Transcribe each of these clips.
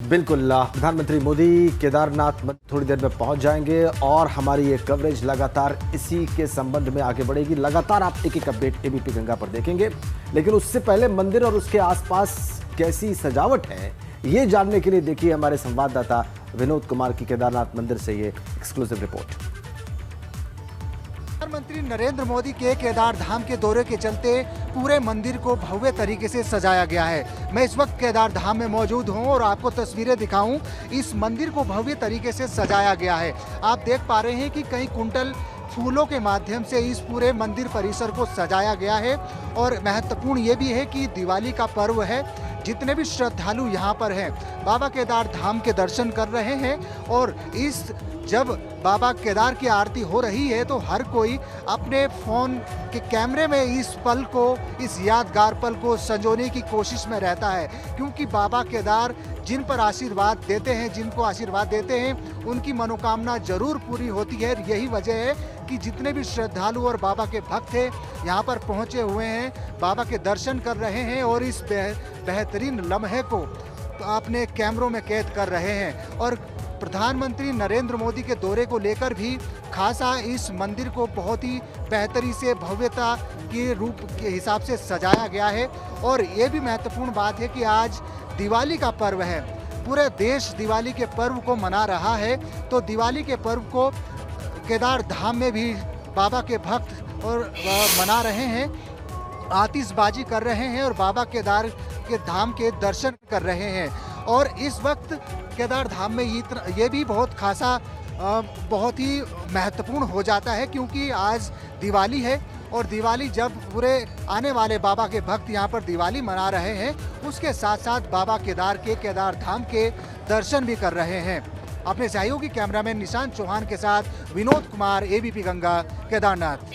बिल्कुल, प्रधानमंत्री मोदी केदारनाथ थोड़ी देर में पहुंच जाएंगे और हमारी ये कवरेज लगातार इसी के संबंध में आगे बढ़ेगी। लगातार आप एक अपडेट एबीपी गंगा पर देखेंगे, लेकिन उससे पहले मंदिर और उसके आसपास कैसी सजावट है ये जानने के लिए देखिए हमारे संवाददाता विनोद कुमार की केदारनाथ मंदिर से ये एक्सक्लूसिव रिपोर्ट। प्रधानमंत्री नरेंद्र मोदी के केदार धाम के दौरे के चलते पूरे मंदिर को भव्य तरीके से सजाया गया है। मैं इस वक्त केदार धाम में मौजूद हूं और आपको तस्वीरें दिखाऊं। इस मंदिर को भव्य तरीके से सजाया गया है। आप देख पा रहे हैं कि कई कुंटल फूलों के माध्यम से इस पूरे मंदिर परिसर को सजाया गया है। और महत्वपूर्ण ये भी है कि दिवाली का पर्व है। जितने भी श्रद्धालु यहाँ पर हैं बाबा केदार धाम के दर्शन कर रहे हैं और जब बाबा केदार की आरती हो रही है तो हर कोई अपने फ़ोन के कैमरे में इस पल को, इस यादगार पल को संजोने की कोशिश में रहता है, क्योंकि बाबा केदार जिन पर आशीर्वाद देते हैं, जिनको आशीर्वाद देते हैं, उनकी मनोकामना जरूर पूरी होती है। यही वजह है कि जितने भी श्रद्धालु और बाबा के भक्त हैं यहाँ पर पहुँचे हुए हैं, बाबा के दर्शन कर रहे हैं और इस बेहतरीन लम्हे को अपने कैमरों में कैद कर रहे हैं। और प्रधानमंत्री नरेंद्र मोदी के दौरे को लेकर भी खासा इस मंदिर को बहुत ही बेहतरी से भव्यता के रूप के हिसाब से सजाया गया है। और ये भी महत्वपूर्ण बात है कि आज दिवाली का पर्व है, पूरे देश दिवाली के पर्व को मना रहा है। तो दिवाली के पर्व को केदार धाम में भी बाबा के भक्त और मना रहे हैं, आतिशबाजी कर रहे हैं और बाबा केदार के धाम के दर्शन कर रहे हैं। और इस वक्त केदार धाम में ये भी बहुत खासा बहुत ही महत्वपूर्ण हो जाता है, क्योंकि आज दिवाली है और दिवाली जब पूरे आने वाले बाबा के भक्त यहाँ पर दिवाली मना रहे हैं, उसके साथ साथ बाबा केदार के केदार धाम के दर्शन भी कर रहे हैं। अपने सहयोगी कैमरामैन निशांत चौहान के साथ विनोद कुमार, एबीपी गंगा, केदारनाथ।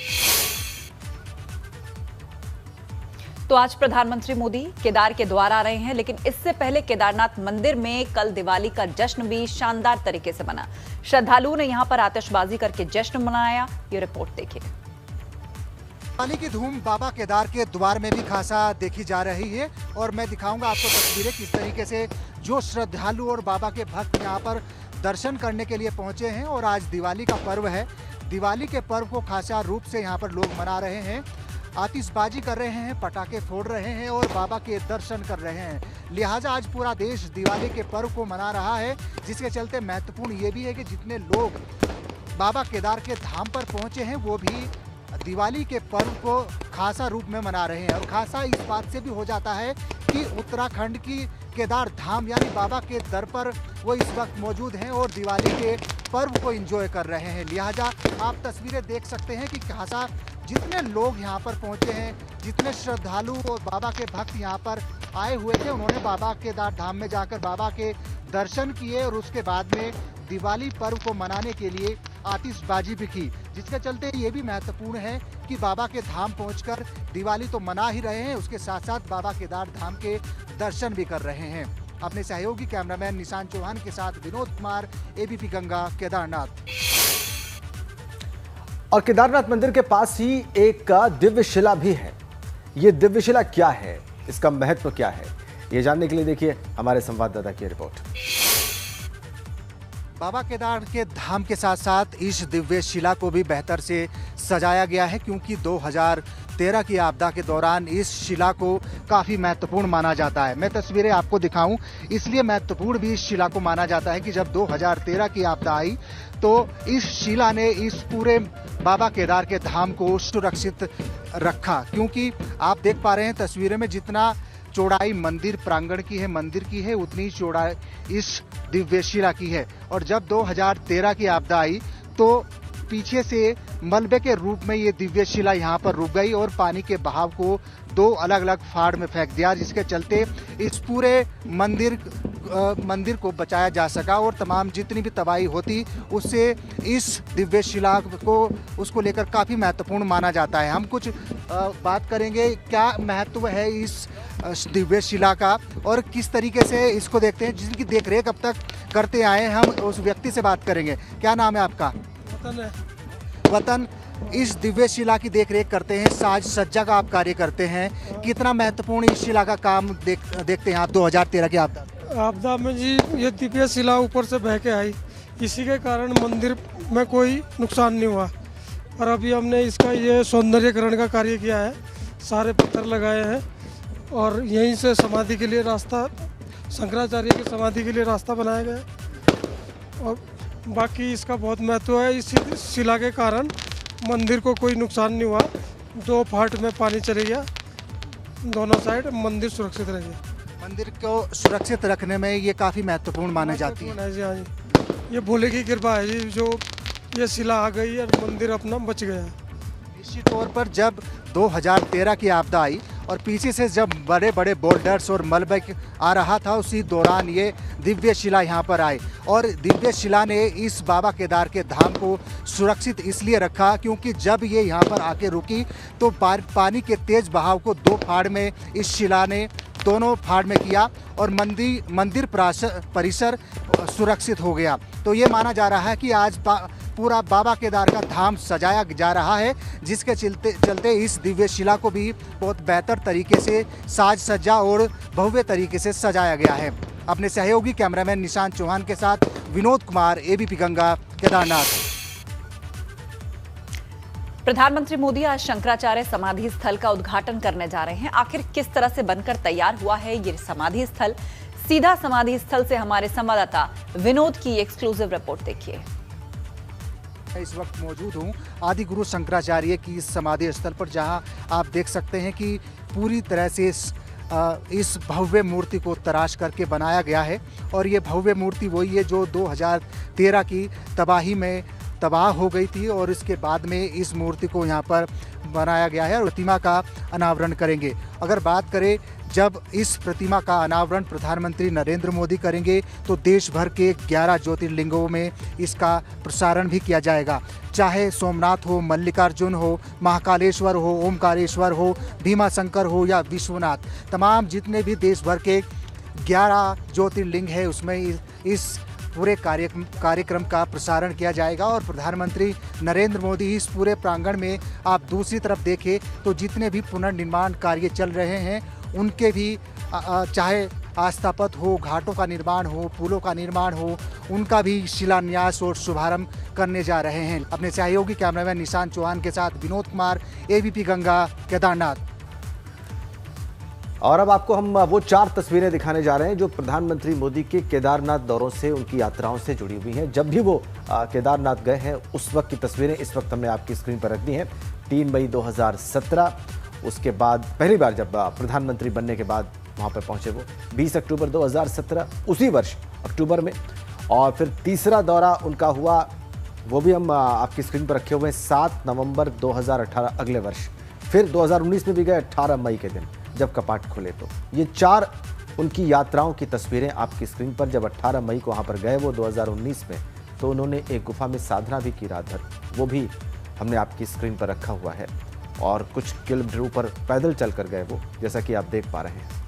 तो आज प्रधानमंत्री मोदी केदार के द्वार आ रहे हैं, लेकिन इससे पहले केदारनाथ मंदिर में कल दिवाली का जश्न भी शानदार तरीके से मना। श्रद्धालुओं ने यहां पर आतिशबाजी करके जश्न मनाया। ये रिपोर्ट देखिए। दिवाली की धूम बाबा केदार के द्वार में भी खासा देखी जा रही है और मैं दिखाऊंगा आपको तस्वीरें किस तरीके से जो श्रद्धालु और बाबा के भक्त यहाँ पर दर्शन करने के लिए पहुंचे हैं। और आज दिवाली का पर्व है। दिवाली के पर्व को खासा रूप से यहाँ पर लोग मना रहे हैं, आतिशबाजी कर रहे हैं, पटाखे फोड़ रहे हैं और बाबा के दर्शन कर रहे हैं। लिहाजा आज पूरा देश दिवाली के पर्व को मना रहा है, जिसके चलते महत्वपूर्ण ये भी है कि जितने लोग बाबा केदार के धाम पर पहुंचे हैं वो भी दिवाली के पर्व को खासा रूप में मना रहे हैं। और खासा इस बात से भी हो जाता है कि उत्तराखंड की केदार धाम यानी बाबा के दर पर वो इस वक्त मौजूद हैं और दिवाली के पर्व को एंजॉय कर रहे हैं। लिहाजा आप तस्वीरें देख सकते हैं कि खासा जितने लोग यहाँ पर पहुँचे हैं, जितने श्रद्धालु और बाबा के भक्त यहाँ पर आए हुए थे, उन्होंने बाबा केदार धाम में जाकर बाबा के दर्शन किए और उसके बाद में दिवाली पर्व को मनाने के लिए आतिशबाजी भी की, जिसके चलते ये भी महत्वपूर्ण है कि बाबा के धाम पहुंचकर दिवाली तो मना ही रहे हैं, उसके साथ साथ बाबा केदार धाम के दर्शन भी कर रहे हैं। अपने सहयोगी कैमरामैन निशांत चौहान के साथ विनोद कुमार, एबीपी गंगा, केदारनाथ। और केदारनाथ मंदिर के पास ही एक दिव्य शिला भी है। ये दिव्य शिला क्या है, इसका महत्व क्या है, ये जानने के लिए देखिए हमारे संवाददाता की रिपोर्ट। बाबा केदार के धाम के साथ साथ इस दिव्य शिला को भी बेहतर से सजाया गया है, क्योंकि 2013 की आपदा के दौरान इस शिला को काफ़ी महत्वपूर्ण माना जाता है। मैं तस्वीरें आपको दिखाऊं, इसलिए महत्वपूर्ण भी इस शिला को माना जाता है कि जब 2013 की आपदा आई तो इस शिला ने इस पूरे बाबा केदार के धाम को सुरक्षित रखा। क्योंकि आप देख पा रहे हैं तस्वीरें में जितना चौड़ाई मंदिर प्रांगण की है, मंदिर की है, उतनी चौड़ाई इस दिव्य शिला की है। और जब 2013 की आपदा आई तो पीछे से मलबे के रूप में ये दिव्य शिला यहाँ पर रुक गई और पानी के बहाव को दो अलग अलग फाड़ में फेंक दिया, जिसके चलते इस पूरे मंदिर को बचाया जा सका। और तमाम जितनी भी तबाही होती उससे इस दिव्य शिला को उसको लेकर काफ़ी महत्वपूर्ण माना जाता है। हम कुछ बात करेंगे क्या महत्व है इस दिव्य शिला का और किस तरीके से इसको देखते हैं, जिनकी देखरेख अब तक करते आए हैं। हम उस व्यक्ति से बात करेंगे। क्या नाम है आपका? वतन। इस दिव्य शिला की देखरेख करते हैं, साज सज्जा का आप कार्य करते हैं, कितना महत्वपूर्ण इस शिला का काम देखते हैं आप 2013 की आपदा? आपदा में जी ये दिव्य शिला ऊपर से बह के आई, इसी के कारण मंदिर में कोई नुकसान नहीं हुआ। और अभी हमने इसका ये सौंदर्यीकरण का कार्य किया है, सारे पत्थर लगाए हैं और यहीं से समाधि के लिए रास्ता, शंकराचार्य की समाधि के लिए रास्ता बनाया गया है। और बाकी इसका बहुत महत्व है, इसी शिला के कारण मंदिर को कोई नुकसान नहीं हुआ। 2 फाट में पानी चले गया, दोनों साइड मंदिर सुरक्षित रह गया। मंदिर को सुरक्षित रखने में ये काफ़ी महत्वपूर्ण माने जाती है। जी हाँ जी, ये भोले की कृपा है जी, जो ये शिला आ गई और मंदिर अपना बच गया। निश्चित तौर पर जब 2013 की आपदा आई और पीछे से जब बड़े बड़े बोल्डर्स और मलबा आ रहा था, उसी दौरान ये दिव्य शिला यहाँ पर आए और दिव्य शिला ने इस बाबा केदार के धाम को सुरक्षित इसलिए रखा क्योंकि जब ये यहाँ पर आके रुकी तो पानी के तेज बहाव को 2 फाड़ में इस शिला ने दोनों फाड़ में किया और मंदिर परिसर सुरक्षित हो गया। तो ये माना जा रहा है कि आज पूरा बाबा केदार का धाम सजाया जा रहा है, जिसके चलते इस दिव्य शिला को भी बहुत बेहतर तरीके से साज सज्जा और भव्य तरीके से सजाया गया है। अपने सहयोगी कैमरामैन निशांत चौहान के साथ विनोद कुमार, एबीपी गंगा, केदारनाथ। प्रधानमंत्री मोदी आज शंकराचार्य समाधि स्थल का उद्घाटन करने जा रहे हैं। आखिर किस तरह से बनकर तैयार हुआ है ये समाधि स्थल? सीधा समाधि स्थल से हमारे संवाददाता विनोद की एक्सक्लूसिव रिपोर्ट देखिए। इस वक्त मौजूद हूँ आदि गुरु शंकराचार्य की समाधि स्थल पर, जहां आप देख सकते हैं कि पूरी तरह से इस भव्य मूर्ति को तराश करके बनाया गया है। और ये भव्य मूर्ति वही है जो 2013 की तबाही में तबाह हो गई थी और इसके बाद में इस मूर्ति को यहाँ पर बनाया गया है और प्रतिमा का अनावरण करेंगे। अगर बात करें जब इस प्रतिमा का अनावरण प्रधानमंत्री नरेंद्र मोदी करेंगे तो देश भर के 11 ज्योतिर्लिंगों में इसका प्रसारण भी किया जाएगा। चाहे सोमनाथ हो, मल्लिकार्जुन हो, महाकालेश्वर हो, ओमकारेश्वर हो, भीमाशंकर हो या विश्वनाथ, तमाम जितने भी देश भर के 11 ज्योतिर्लिंग है उसमें इस पूरे कार्यक्रम का प्रसारण किया जाएगा। और प्रधानमंत्री नरेंद्र मोदी इस पूरे प्रांगण में, आप दूसरी तरफ देखें तो जितने भी पुनर्निर्माण कार्य चल रहे हैं उनके भी चाहे आस्था पथ हो, घाटों का निर्माण हो, पुलों का निर्माण हो, उनका भी शिलान्यास और शुभारंभ करने जा रहे हैं। अपने सहयोगी कैमरामैन निशांत चौहान के साथ विनोद कुमार, एबीपी गंगा, केदारनाथ। और अब आपको हम वो 4 तस्वीरें दिखाने जा रहे हैं जो प्रधानमंत्री मोदी के केदारनाथ दौरों से, उनकी यात्राओं से जुड़ी हुई हैं। जब भी वो केदारनाथ गए हैं उस वक्त की तस्वीरें इस वक्त हमने आपकी स्क्रीन पर रख दी हैं। 3 मई 2017, उसके बाद पहली बार जब प्रधानमंत्री बनने के बाद वहाँ पर पहुँचे वो 20 अक्टूबर 2017, उसी वर्ष अक्टूबर में। और फिर तीसरा दौरा उनका हुआ, वो भी हम आपकी स्क्रीन पर रखे हुए हैं, 7 नवंबर 2018 अगले वर्ष। फिर 2019 में भी गए 18 मई के दिन जब कपाट खुले। तो ये 4 उनकी यात्राओं की तस्वीरें आपकी स्क्रीन पर। जब 18 मई को वहाँ पर गए वो 2019 में, तो उन्होंने एक गुफा में साधना भी की रात भर, वो भी हमने आपकी स्क्रीन पर रखा हुआ है। और कुछ किलोमीटर ऊपर पैदल चल कर गए वो, जैसा कि आप देख पा रहे हैं।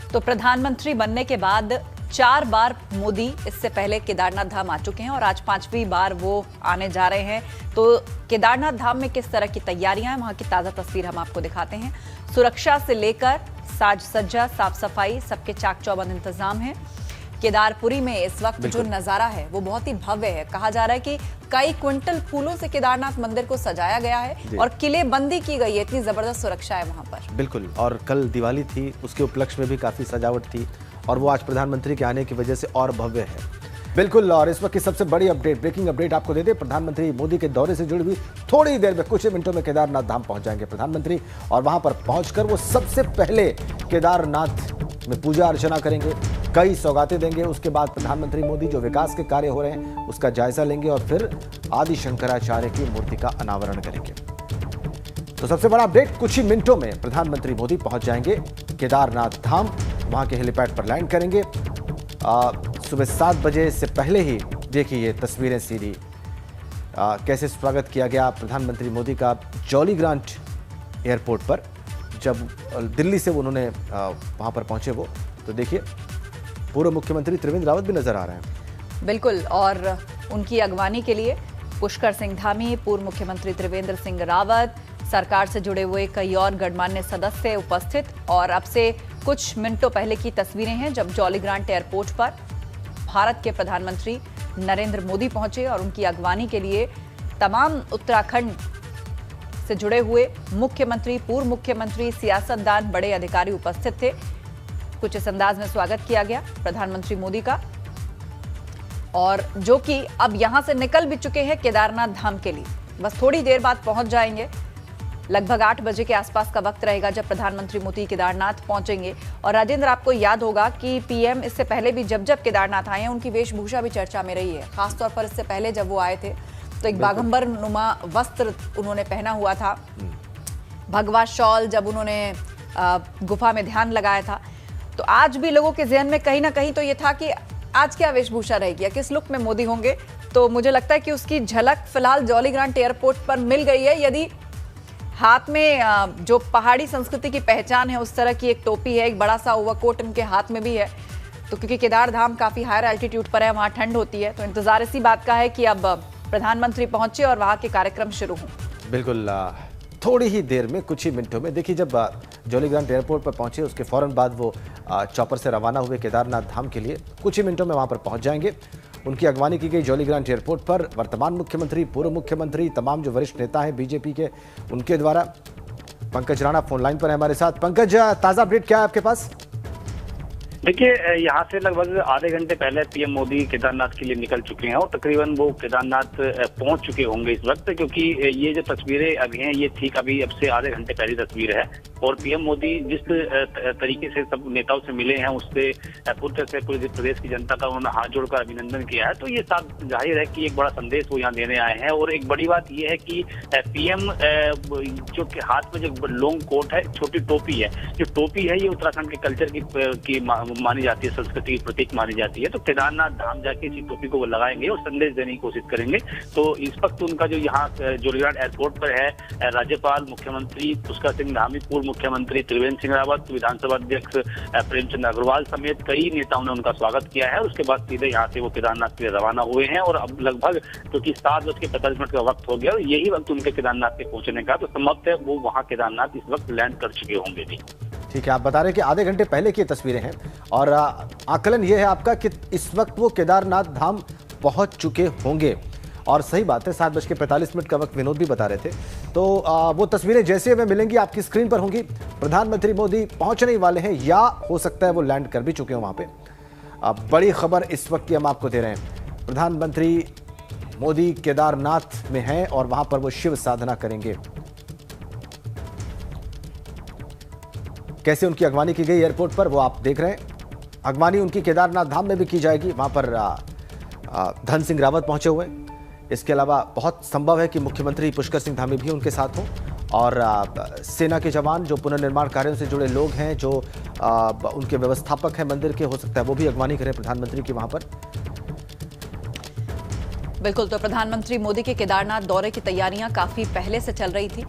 तो प्रधानमंत्री बनने के बाद 4 बार मोदी इससे पहले केदारनाथ धाम आ चुके हैं और आज 5वीं बार वो आने जा रहे हैं। तो केदारनाथ धाम में किस तरह की तैयारियां हैं, वहां की ताजा तस्वीर हम आपको दिखाते हैं। सुरक्षा से लेकर साज सज्जा, साफ सफाई, सबके चाक चौबंद इंतजाम है। केदारपुरी में इस वक्त जो नजारा है वो बहुत ही भव्य है। कहा जा रहा है कि कई क्विंटल फूलों से केदारनाथ मंदिर को सजाया गया है और किलेबंदी की गई है, इतनी जबरदस्त सुरक्षा है वहां पर। बिल्कुल, और कल दिवाली थी, उसके उपलक्ष्य में भी काफी सजावट थी और वो आज प्रधानमंत्री के आने की वजह से और भव्य है। बिल्कुल, और इस वक्त की सबसे बड़ी अपडेट, ब्रेकिंग अपडेट आपको दे दें। प्रधानमंत्री मोदी के दौरे से जुड़ी हुई थोड़ी ही देर में, कुछ ही मिनटों में केदारनाथ धाम पहुंच जाएंगे प्रधानमंत्री और वहां पर पहुंचकर वो सबसे पहले केदारनाथ में पूजा अर्चना करेंगे, कई सौगातें देंगे। उसके बाद प्रधानमंत्री मोदी जो विकास के कार्य हो रहे हैं उसका जायजा लेंगे और फिर आदि शंकराचार्य की मूर्ति का अनावरण करेंगे। तो सबसे बड़ा अपडेट, कुछ ही मिनटों में प्रधानमंत्री मोदी पहुंच जाएंगे केदारनाथ धाम, वहां के हेलीपैड पर लैंड करेंगे। सुबह 7 बजे से पहले ही देखिए ये तस्वीरें सीधी, कैसे स्वागत किया गया प्रधानमंत्री मोदी का जॉली ग्रांट एयरपोर्ट पर। जब दिल्ली से उन्होंने वहां पर पहुंचे वो, तो देखिए पूर्व मुख्यमंत्री त्रिवेंद्र रावत भी नजर आ रहे हैं। बिल्कुल, और उनकी अगवानी के लिए पुष्कर सिंह धामी, पूर्व मुख्यमंत्री त्रिवेंद्र सिंह रावत, सरकार से जुड़े हुए कई और गणमान्य सदस्य उपस्थित। और अब से कुछ मिनटों पहले की तस्वीरें हैं जब जॉली ग्रांट एयरपोर्ट पर भारत के प्रधानमंत्री नरेंद्र मोदी पहुंचे और उनकी अगवानी के लिए तमाम उत्तराखंड से जुड़े हुए मुख्यमंत्री, पूर्व मुख्यमंत्री, सियासतदान, बड़े अधिकारी उपस्थित थे। कुछ इस अंदाज में स्वागत किया गया प्रधानमंत्री मोदी का, और जो कि अब यहां से निकल भी चुके हैं केदारनाथ धाम के लिए। बस थोड़ी देर बाद पहुंच जाएंगे। लगभग 8 बजे के आसपास का वक्त रहेगा जब प्रधानमंत्री मोदी केदारनाथ पहुंचेंगे। और राजेंद्र, आपको याद होगा कि पीएम इससे पहले भी जब केदारनाथ आए हैं उनकी वेशभूषा भी चर्चा में रही है। खासतौर पर इससे पहले जब वो आए थे तो एक बागंबर नुमा वस्त्र उन्होंने पहना हुआ था, भगवा शॉल, जब उन्होंने गुफा में ध्यान लगाया था। तो आज भी लोगों के जहन में कहीं ना कहीं तो ये था कि आज क्या वेशभूषा रहेगी, किस लुक में मोदी होंगे। तो मुझे लगता है कि उसकी झलक फिलहाल जॉली ग्रांट एयरपोर्ट पर मिल गई है। यदि हाथ में जो पहाड़ी संस्कृति की पहचान है उस तरह की एक टोपी है, एक बड़ा सा ओवरकोट इनके हाथ में भी है, तो क्योंकि केदार धाम काफी हायर एल्टीट्यूड पर है, वहां ठंड होती है, तो इंतजार इसी बात का है कि अब प्रधानमंत्री पहुंचे और वहां के कार्यक्रम शुरू हों। बिल्कुल, थोड़ी ही देर में, कुछ ही मिनटों में, देखिए जब जॉली ग्रांट एयरपोर्ट पर पहुंचे उसके फौरन बाद वो चॉपर से रवाना हुए केदारनाथ धाम के लिए। कुछ ही मिनटों में वहां पर पहुंच जाएंगे। उनकी अगवानी की गई जॉली ग्रांट एयरपोर्ट पर वर्तमान मुख्यमंत्री, पूर्व मुख्यमंत्री, तमाम जो वरिष्ठ नेता हैं बीजेपी के, उनके द्वारा। पंकज राणा फोन लाइन पर है हमारे साथ। पंकज, ताजा अपडेट क्या है आपके पास? देखिए, यहाँ से लगभग आधे घंटे पहले पीएम मोदी केदारनाथ के लिए निकल चुके हैं और तकरीबन वो केदारनाथ पहुंच चुके होंगे इस वक्त, क्योंकि ये जो तस्वीरें अभी हैं ये ठीक अभी अब से आधे घंटे पहली तस्वीर है। और पीएम मोदी जिस तरीके से सब नेताओं से मिले हैं उससे पूरे से पूरे प्रदेश की जनता का उन्होंने हाथ जोड़कर अभिनंदन किया है। तो ये साफ जाहिर है कि एक बड़ा संदेश वो यहाँ देने आए हैं। और एक बड़ी बात ये है कि पीएम जो हाथ में जो लॉन्ग कोट है, छोटी टोपी है, जो टोपी है ये उत्तराखंड के कल्चर की मानी जाती है, संस्कृति की प्रतीक मानी जाती है। तो केदारनाथ धाम जाके इसी टोपी को वो लगाएंगे और संदेश देने की कोशिश करेंगे। तो इस वक्त उनका जो यहाँ जॉली ग्रांट एयरपोर्ट पर है, राज्यपाल, मुख्यमंत्री पुष्कर सिंह धामी, पूर्व मुख्यमंत्री त्रिवेंद्र सिंह रावत, विधानसभा अध्यक्ष प्रेमचंद अग्रवाल समेत कई नेताओं ने उनका स्वागत किया है। और उसके बाद सीधे यहाँ से वो केदारनाथ के लिए रवाना हुए हैं। और अब लगभग क्योंकि 7:45 का वक्त हो गया और यही वक्त उनके केदारनाथ के पहुंचने का, तो संभवतः वो वहाँ केदारनाथ इस वक्त लैंड कर चुके होंगे। जी ठीक है, आप बता रहे हैं कि आधे घंटे पहले की तस्वीरें हैं और आकलन ये है आपका कि इस वक्त वो केदारनाथ धाम पहुंच चुके होंगे। और सही बात है, 7:45 का वक्त विनोद भी बता रहे थे। तो वो तस्वीरें जैसे हमें मिलेंगी आपकी स्क्रीन पर होंगी। प्रधानमंत्री मोदी पहुंचने ही वाले हैं या हो सकता है वो लैंड कर भी चुके हैं वहां पे। बड़ी खबर इस वक्त की हम आपको दे रहे हैं। प्रधानमंत्री मोदी केदारनाथ में हैं और वहां पर वो शिव साधना करेंगे। कैसे उनकी अगवानी की गई एयरपोर्ट पर वो आप देख रहे हैं। अगवानी उनकी केदारनाथ धाम में भी की जाएगी। वहां पर धन सिंह रावत पहुंचे हुए हैं। इसके अलावा बहुत संभव है कि मुख्यमंत्री पुष्कर सिंह धामी भी उनके साथ हों और सेना के जवान, जो पुनर्निर्माण कार्यों से जुड़े लोग हैं, जो उनके व्यवस्थापक हैं मंदिर के, हो सकता है वो भी अगवानी करें प्रधानमंत्री की वहां पर। बिल्कुल, तो प्रधानमंत्री मोदी के केदारनाथ दौरे की तैयारियां काफी पहले से चल रही थी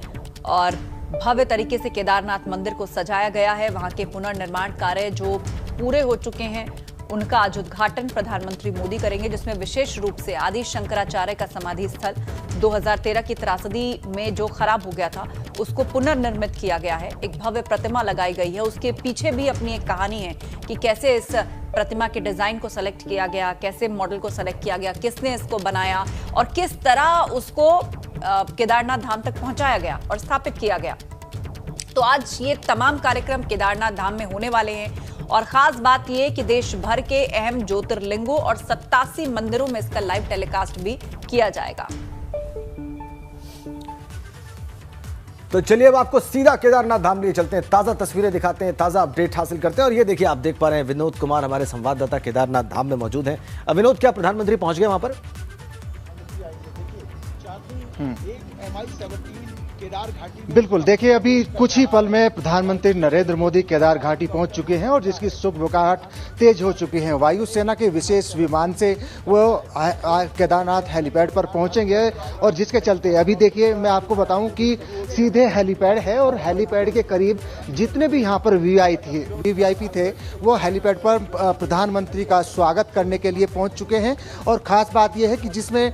और भव्य तरीके से केदारनाथ मंदिर को सजाया गया है। वहां के पुनर्निर्माण कार्य जो पूरे हो चुके हैं उनका आज उद्घाटन प्रधानमंत्री मोदी करेंगे, जिसमें विशेष रूप से आदि शंकराचार्य का समाधि स्थल 2013 की त्रासदी में जो खराब हो गया था उसको पुनर्निर्मित किया गया है। एक भव्य प्रतिमा लगाई गई है। उसके पीछे भी अपनी एक कहानी है कि कैसे इस प्रतिमा के डिजाइन को सेलेक्ट किया गया, कैसे मॉडल को सेलेक्ट किया गया, किसने इसको बनाया और किस तरह उसको केदारनाथ धाम तक पहुंचाया गया और स्थापित किया गया। तो आज ये तमाम कार्यक्रम केदारनाथ धाम में होने वाले हैं और खास बात यह कि देश भर के अहम ज्योतिर्लिंगों और 87 मंदिरों में इसका लाइव टेलीकास्ट भी किया जाएगा। तो चलिए अब आपको सीधा केदारनाथ धाम लिए चलते हैं, ताजा तस्वीरें दिखाते हैं, ताजा अपडेट हासिल करते हैं। और ये देखिए, आप देख पा रहे हैं विनोद कुमार हमारे संवाददाता केदारनाथ धाम में मौजूद हैं। विनोद, क्या प्रधानमंत्री पहुंच गए वहां पर? बिल्कुल, देखिए अभी कुछ ही पल में प्रधानमंत्री नरेंद्र मोदी केदार घाटी पहुंच चुके हैं और जिसकी सुगबुगाहट तेज हो चुकी है। वायुसेना के विशेष विमान से वो केदारनाथ हेलीपैड पर पहुंचेंगे और जिसके चलते अभी देखिए मैं आपको बताऊं कि सीधे हेलीपैड है और हेलीपैड के करीब जितने भी यहाँ पर वीवीआईपी थे वो हेलीपैड पर प्रधानमंत्री का स्वागत करने के लिए पहुंच चुके हैं। और खास बात यह है कि जिसमें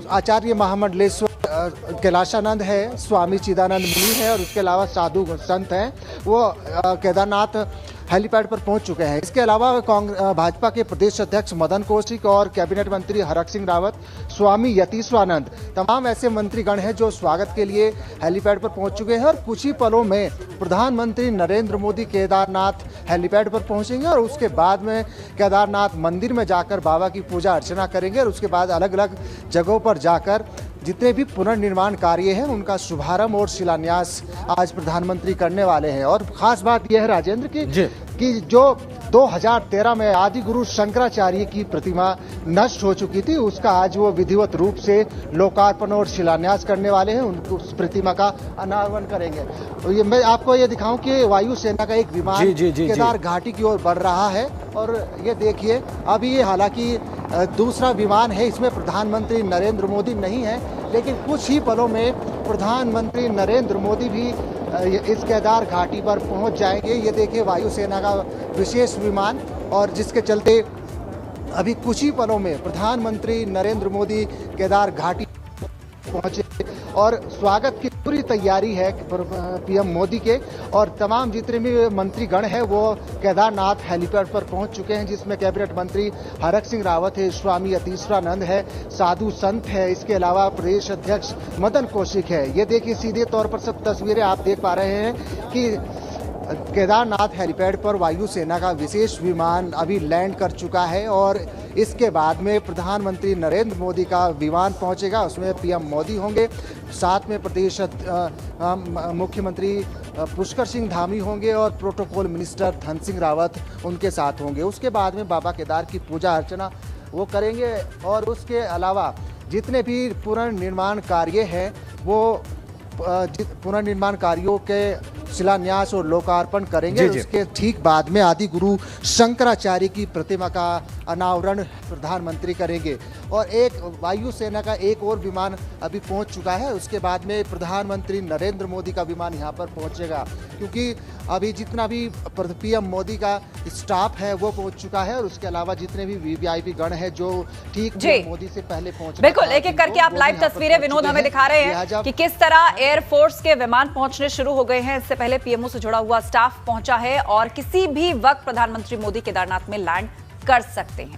आचार्य महामंडलेश्वर कैलाशानंद है, स्वामी चिदानंद मुनि है और उसके अलावा साधु संत हैं, वो केदारनाथ हेलीपैड पर पहुंच चुके हैं। इसके अलावा भाजपा के प्रदेश अध्यक्ष मदन कौशिक और कैबिनेट मंत्री हरक सिंह रावत, स्वामी यतीश्वरानंद, तमाम ऐसे मंत्रीगण हैं जो स्वागत के लिए हेलीपैड पर पहुंच चुके हैं। और कुछ ही पलों में प्रधानमंत्री नरेंद्र मोदी केदारनाथ हेलीपैड पर पहुंचेंगे और उसके बाद में केदारनाथ मंदिर में जाकर बाबा की पूजा अर्चना करेंगे और उसके बाद अलग अलग जगहों पर जाकर जितने भी पुनर्निर्माण कार्य हैं उनका शुभारंभ और शिलान्यास आज प्रधानमंत्री करने वाले हैं। और खास बात यह है राजेंद्र कि जो 2013 में आदि गुरु शंकराचार्य की प्रतिमा नष्ट हो चुकी थी उसका आज वो विधिवत रूप से लोकार्पण और शिलान्यास करने वाले हैं, उस प्रतिमा का अनावरण करेंगे। तो ये मैं आपको ये दिखाऊं कि वायुसेना का एक विमान केदार घाटी की ओर बढ़ रहा है और ये देखिए अभी ये हालांकि दूसरा विमान है, इसमें प्रधानमंत्री नरेंद्र मोदी नहीं है, लेकिन कुछ ही पलों में प्रधानमंत्री नरेंद्र मोदी भी इस केदार घाटी पर पहुंच जाएंगे। ये देखिए वायुसेना का विशेष विमान और जिसके चलते अभी कुछ ही पलों में प्रधानमंत्री नरेंद्र मोदी केदार घाटी पहुंचे और स्वागत की पूरी तैयारी है पीएम मोदी के। और तमाम जितने भी मंत्रीगण हैं वो केदारनाथ हेलीपैड पर पहुंच चुके हैं, जिसमें कैबिनेट मंत्री हरक सिंह रावत है, स्वामी यतीश्वरानंद है, साधु संत है, इसके अलावा प्रदेश अध्यक्ष मदन कौशिक है। ये देखिए सीधे तौर पर सब तस्वीरें आप देख पा रहे हैं कि केदारनाथ हेलीपैड पर वायुसेना का विशेष विमान अभी लैंड कर चुका है और इसके बाद में प्रधानमंत्री नरेंद्र मोदी का विमान पहुंचेगा, उसमें पीएम मोदी होंगे, साथ में प्रदेश मुख्यमंत्री पुष्कर सिंह धामी होंगे और प्रोटोकॉल मिनिस्टर धन सिंह रावत उनके साथ होंगे। उसके बाद में बाबा केदार की पूजा अर्चना वो करेंगे और उसके अलावा जितने भी पुनर्निर्माण कार्य हैं वो पुनर्निर्माण कार्यों के शिलान्यास और लोकार्पण करेंगे। उसके ठीक बाद में आदि गुरु शंकराचार्य की प्रतिमा का अनावरण प्रधानमंत्री करेंगे। और एक वायुसेना का एक और विमान अभी पहुंच चुका है, उसके बाद में प्रधानमंत्री नरेंद्र मोदी का विमान यहां पर पहुंचेगा, क्योंकि अभी जितना भी पीएम मोदी का स्टाफ है वो पहुंच चुका है और उसके अलावा जितने भी वीवीआईपी गण है जो ठीक मोदी से पहले पहुंच। बिल्कुल, एक एक करके आप लाइव तस्वीरें विनोद हमें दिखा रहे हैं कि किस तरह एयरफोर्स के विमान पहुंचने शुरू हो गए हैं। इससे पहले पीएमओ से जुड़ा हुआ स्टाफ पहुंचा है और किसी भी वक्त प्रधानमंत्री मोदी केदारनाथ में लैंड कर सकते हैं।